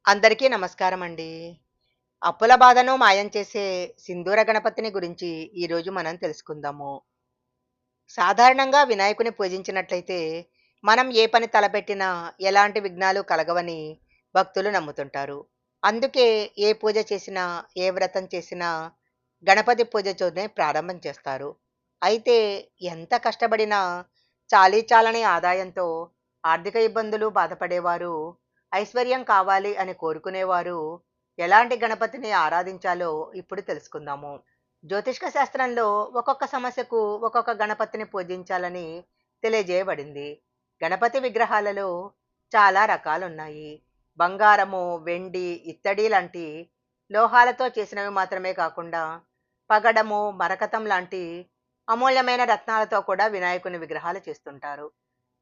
అందరికీ నమస్కారం అండి. అప్పుల బాధను మాయం చేసే సింధూర గణపతిని గురించి ఈరోజు మనం తెలుసుకుందాము. సాధారణంగా వినాయకుని పూజించినట్లయితే మనం ఏ పని తలపెట్టినా ఎలాంటి విఘ్నాలు కలగవని భక్తులు నమ్ముతుంటారు. అందుకే ఏ పూజ చేసినా, ఏ వ్రతం చేసినా గణపతి పూజతోనే ప్రారంభం చేస్తారు. అయితే ఎంత కష్టపడినా చాలీ చాలని ఆదాయంతో ఆర్థిక ఇబ్బందులు బాధపడేవారు, ఐశ్వర్యం కావాలి అని కోరుకునేవారు ఎలాంటి గణపతిని ఆరాధించాలో ఇప్పుడు తెలుసుకుందాము. జ్యోతిష్క శాస్త్రంలో ఒక్కొక్క సమస్యకు ఒక్కొక్క గణపతిని పూజించాలని తెలియజేయబడింది. గణపతి విగ్రహాలలో చాలా రకాలున్నాయి. బంగారము, వెండి, ఇత్తడి లాంటి లోహాలతో చేసినవి మాత్రమే కాకుండా పగడము, మరకతం లాంటి అమూల్యమైన రత్నాలతో కూడా వినాయకుని విగ్రహాలు చేస్తుంటారు.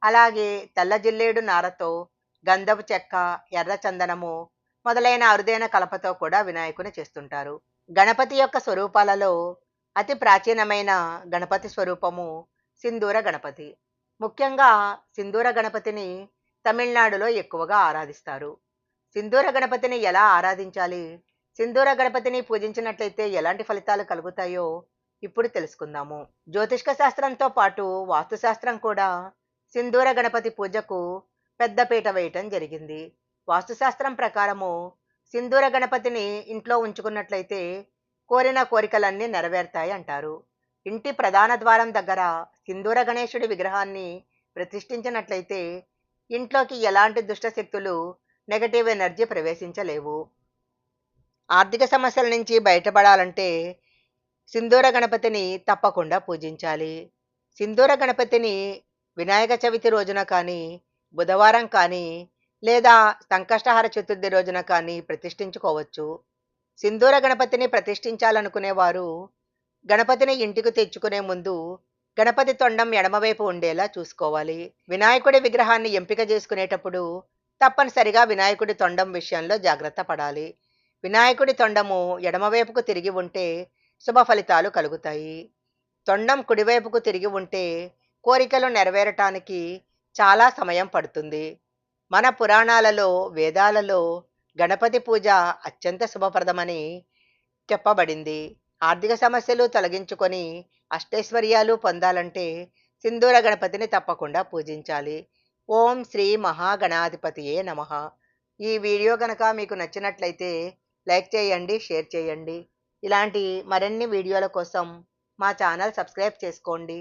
అలాగే తెల్ల జిల్లేడు నారతో, గంధపు చెక్క, ఎర్ర చందనము మొదలైన అరుదైన కలపతో కూడా వినాయకుని చేస్తుంటారు. గణపతి యొక్క స్వరూపాలలో అతి ప్రాచీనమైన గణపతి స్వరూపము సింధూర గణపతి. ముఖ్యంగా సింధూర గణపతిని తమిళనాడులో ఎక్కువగా ఆరాధిస్తారు. సింధూర గణపతిని ఎలా ఆరాధించాలి? సింధూర గణపతిని పూజించినట్లయితే ఎలాంటి ఫలితాలు కలుగుతాయో ఇప్పుడు తెలుసుకుందాము. జ్యోతిష్క శాస్త్రంతో పాటు వాస్తుశాస్త్రం కూడా సింధూర గణపతి పూజకు పెద్దపీట వేయటం జరిగింది. వాస్తుశాస్త్రం ప్రకారము సింధూర గణపతిని ఇంట్లో ఉంచుకున్నట్లయితే కోరిన కోరికలన్నీ నెరవేరుతాయి అంటారు. ఇంటి ప్రధాన ద్వారం దగ్గర సింధూర గణేశుడి విగ్రహాన్ని ప్రతిష్ఠించినట్లయితే ఇంట్లోకి ఎలాంటి దుష్ట శక్తులు, నెగటివ్ ఎనర్జీ ప్రవేశించలేవు. ఆర్థిక సమస్యల నుంచి బయటపడాలంటే సింధూర గణపతిని తప్పకుండా పూజించాలి. సింధూర గణపతిని వినాయక చవితి రోజున కానీ, బుధవారం కానీ, లేదా సంకష్టహార చతుర్థి రోజున కానీ ప్రతిష్ఠించుకోవచ్చు. సింధూర గణపతిని ప్రతిష్ఠించాలనుకునేవారు గణపతిని ఇంటికి తెచ్చుకునే ముందు గణపతి తొండం ఎడమవైపు ఉండేలా చూసుకోవాలి. వినాయకుడి విగ్రహాన్ని ఎంపిక చేసుకునేటప్పుడు తప్పనిసరిగా వినాయకుడి తొండం విషయంలో జాగ్రత్త పడాలి. వినాయకుడి తొండము ఎడమవైపుకు తిరిగి ఉంటే శుభ ఫలితాలు కలుగుతాయి. తొండం కుడివైపుకు తిరిగి ఉంటే కోరికలు నెరవేరటానికి చాలా సమయం పడుతుంది. మన పురాణాలలో, వేదాలలో గణపతి పూజ అత్యంత శుభప్రదమని చెప్పబడింది. ఆర్థిక సమస్యలు తొలగించుకొని అష్టైశ్వర్యాలు పొందాలంటే సింధూర గణపతిని తప్పకుండా పూజించాలి. ఓం శ్రీ మహాగణాధిపతియే నమః. ఈ వీడియో గనక మీకు నచ్చినట్లయితే లైక్ చేయండి, షేర్ చేయండి. ఇలాంటి మరిన్ని వీడియోల కోసం మా ఛానల్ సబ్స్క్రైబ్ చేసుకోండి.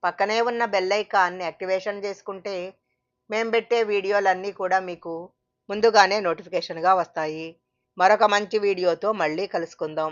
పక్కనే ఉన్న బెల్ ఐకాన్ని యాక్టివేషన్ చేసుకుంటే మేము పెట్టే వీడియోలన్నీ కూడా మీకు ముందుగానే నోటిఫికేషన్గా వస్తాయి. మరొక మంచి వీడియోతో మళ్ళీ కలుసుకుందాం.